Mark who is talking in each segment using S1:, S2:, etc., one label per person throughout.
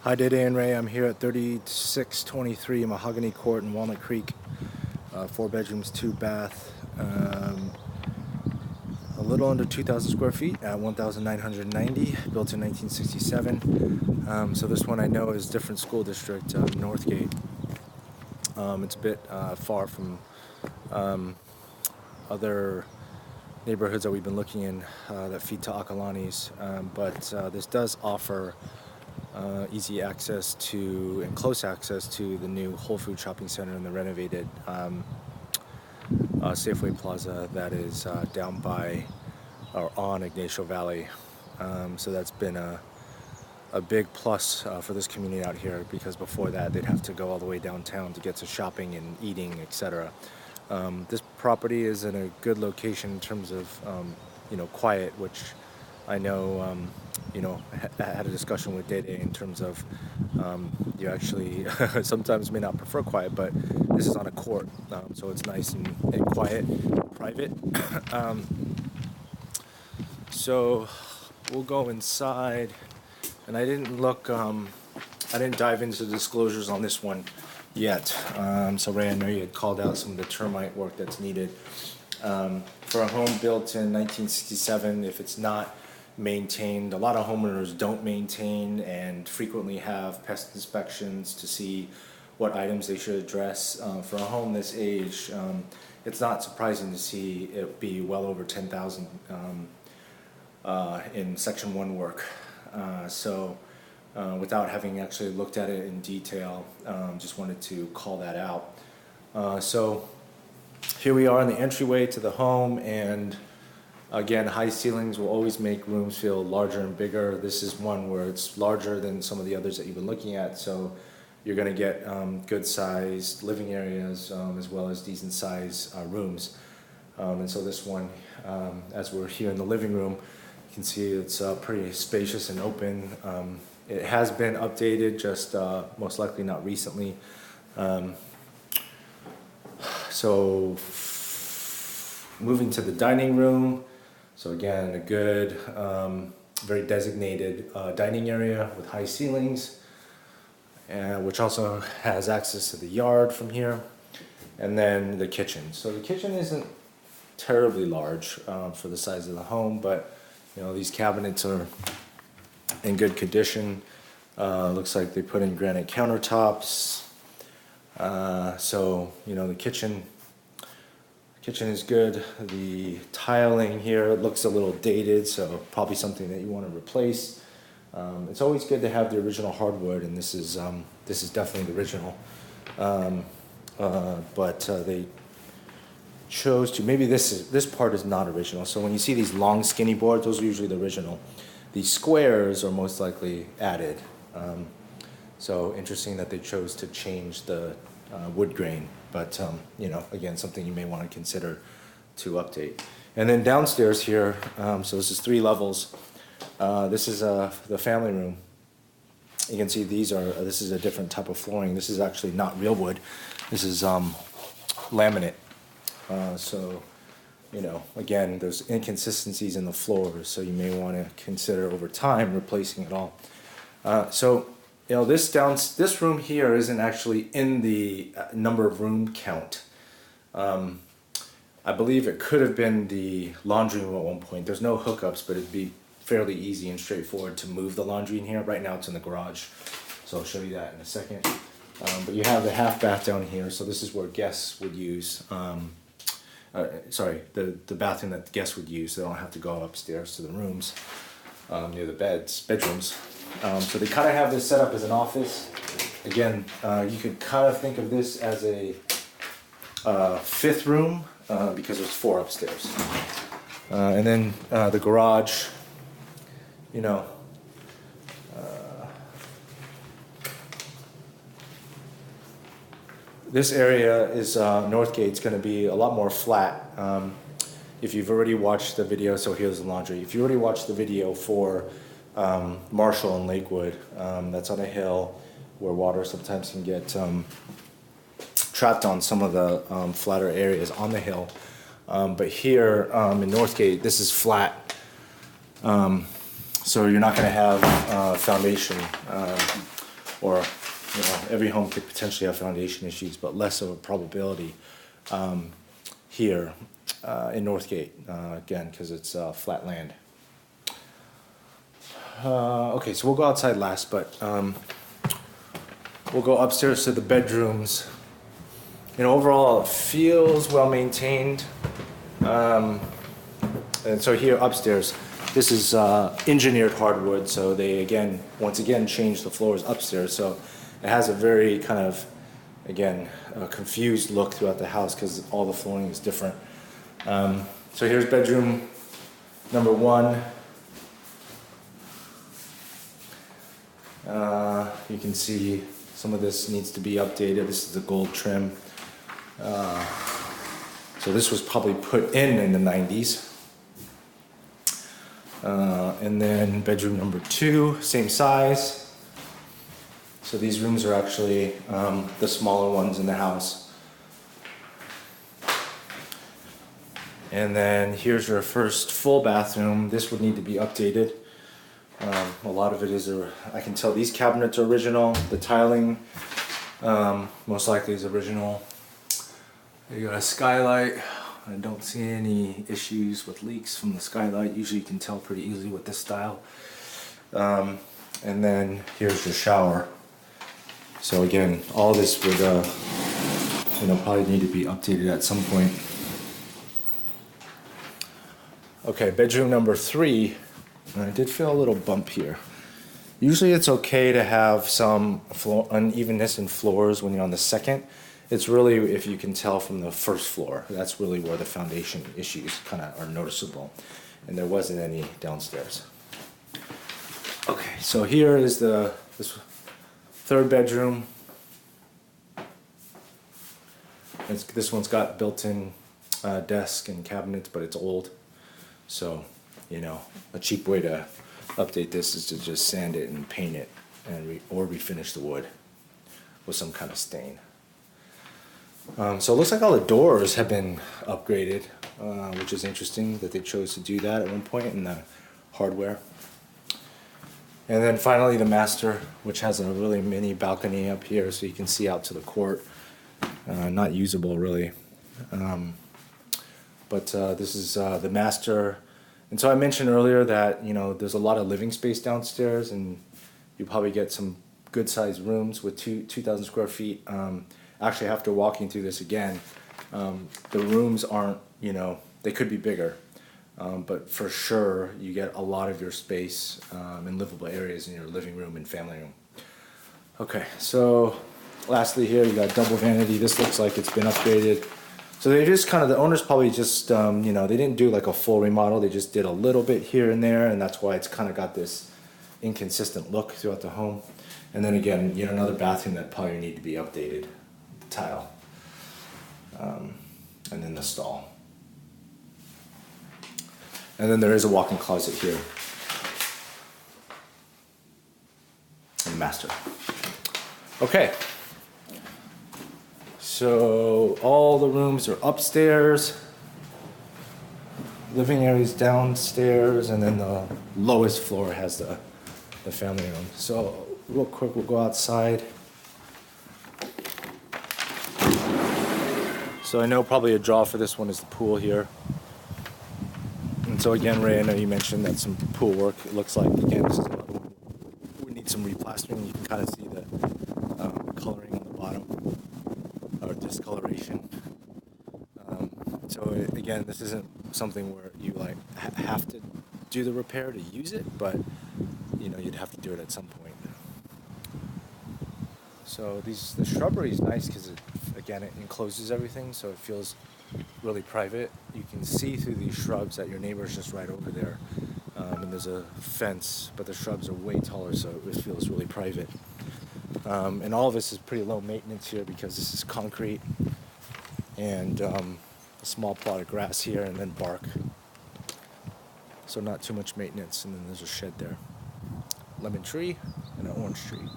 S1: Hi, Dede and Ray. I'm here at 3623 Mahogany Court in Walnut Creek. 4 bedrooms, 2 bath. A little under 2,000 square feet at 1,990, built in 1967. So this one I know is different school district, Northgate. It's a bit far from other neighborhoods that we've been looking in that feed to Akalani's, but this does offer easy access to and close access to the new Whole Food Shopping Center and the renovated Safeway Plaza that is down by or on Ignacio Valley. So that's been a big plus for this community out here, because before that they'd have to go all the way downtown to get to shopping and eating, etc. This property is in a good location in terms of quiet, which I know I had a discussion with Dede in terms of you actually sometimes may not prefer quiet, but this is on a court, so it's nice and quiet, and private. So we'll go inside, and I didn't dive into the disclosures on this one yet. So Ray, I know you had called out some of the termite work that's needed. For a home built in 1967, if it's not maintained, a lot of homeowners don't maintain and frequently have pest inspections to see what items they should address. For a home this age, it's not surprising to see it be well over 10,000 in Section 1 work. So without having actually looked at it in detail, just wanted to call that out. So here we are in the entryway to the home, and again, high ceilings will always make rooms feel larger and bigger. This is one where it's larger than some of the others that you've been looking at, so you're going to get good sized living areas as well as decent sized rooms. And so this one, as we're here in the living room, you can see it's pretty spacious and open. It has been updated, just most likely not recently. So moving to the dining room. So again, a good, very designated dining area with high ceilings, which also has access to the yard from here. And then the kitchen. So the kitchen isn't terribly large for the size of the home, but these cabinets are in good condition. Looks like they put in granite countertops. So the kitchen is good. The tiling here looks a little dated, so probably something that you want to replace. It's always good to have the original hardwood, and this is definitely the original. But they chose to, maybe this part is not original. So when you see these long skinny boards, those are usually the original. These squares are most likely added. So interesting that they chose to change the wood grain, but again, something you may want to consider to update. And then downstairs here, so this is 3 levels. This is the family room. You can see this is a different type of flooring. This is actually not real wood. This is laminate. So again, there's inconsistencies in the floors, so you may want to consider over time replacing it all. So this room here isn't actually in the number of room count. I believe it could have been the laundry room at one point. There's no hookups, but it'd be fairly easy and straightforward to move the laundry in here. Right now it's in the garage, so I'll show you that in a second. But you have the half bath down here, so this is where guests would use, the bathroom that guests would use, so they don't have to go upstairs to the rooms near the bedrooms. So they kind of have this set up as an office. Again, you could kind of think of this as a 5th room because there's 4 upstairs. And then the garage, this area is Northgate's going to be a lot more flat. If you've already watched the video, so here's the laundry. If you already watched the video for Marshall and Lakewood, that's on a hill where water sometimes can get trapped on some of the flatter areas on the hill. But here in Northgate, this is flat. So you're not going to have foundation or every home could potentially have foundation issues, but less of a probability here in Northgate, again, because it's flat land. Okay, so we'll go outside last, but we'll go upstairs to the bedrooms. Overall, it feels well maintained. And so here upstairs, this is engineered hardwood, so they once again changed the floors upstairs, so it has a very kind of, again, confused look throughout the house because all the flooring is different. So here's bedroom number 1. You can see some of this needs to be updated. This is the gold trim. So this was probably put in the 90s. And then bedroom number 2, same size. So these rooms are actually the smaller ones in the house. And then here's your first full bathroom. This would need to be updated. A lot of it is, I can tell these cabinets are original. The tiling most likely is original. You got a skylight. I don't see any issues with leaks from the skylight. Usually you can tell pretty easily with this style. And then here's your shower. So again, all this would probably need to be updated at some point. Okay, bedroom number 3. I did feel a little bump here. Usually it's okay to have some unevenness in floors when you're on the second. It's really, if you can tell from the first floor, that's really where the foundation issues kind of are noticeable. And there wasn't any downstairs. Okay, so here is this third bedroom. This one's got built-in desk and cabinets, but it's old. So, a cheap way to update this is to just sand it and paint it, and or refinish the wood with some kind of stain. So it looks like all the doors have been upgraded, which is interesting that they chose to do that at one point in the hardware. And then finally the master, which has a really mini balcony up here so you can see out to the court. Not usable really. But this is the master. And so I mentioned earlier that there's a lot of living space downstairs, and you probably get some good sized rooms with 2,000 square feet. Actually, after walking through this again, the rooms aren't, they could be bigger, but for sure you get a lot of your space in livable areas in your living room and family room. Okay, so lastly here you got double vanity. This looks like it's been upgraded. So they just the owners probably just, they didn't do like a full remodel. They just did a little bit here and there, and that's why it's kind of got this inconsistent look throughout the home. And then again, another bathroom that probably need to be updated. Tile, and then the stall, and then there is a walk-in closet here, and the master. Okay, so all the rooms are upstairs, living areas downstairs, and then the lowest floor has the family room. So real quick, we'll go outside. So I know probably a draw for this one is the pool here. And so again, Ray, I know you mentioned that some pool work, it looks like, again, this is we need some replastering. You can kind of see the coloring on the bottom, or discoloration. So again, this isn't something where you have to do the repair to use it, but you'd have to do it at some point. So the shrubbery is nice because it encloses everything, so it feels really private. You can see through these shrubs that your neighbor's just right over there, and there's a fence, but the shrubs are way taller, so it feels really private. And all of this is pretty low maintenance here because this is concrete and a small plot of grass here, and then bark. So not too much maintenance, and then there's a shed there. Lemon tree and an orange tree.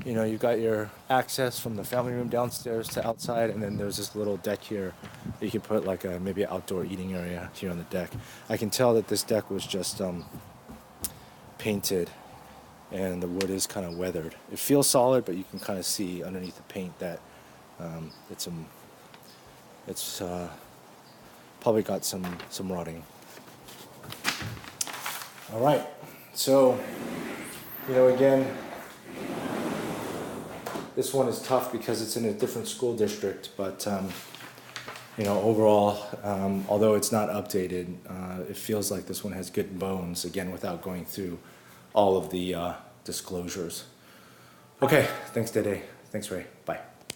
S1: You've got your access from the family room downstairs to outside, and then there's this little deck here. You can put maybe an outdoor eating area here on the deck. I can tell that this deck was just painted, and the wood is kind of weathered. It feels solid, but you can kind of see underneath the paint that it's probably got some rotting. All right, so again, this one is tough because it's in a different school district, but overall, although it's not updated, it feels like this one has good bones, again, without going through all of the disclosures. Okay, thanks, Dede. Thanks, Ray. Bye.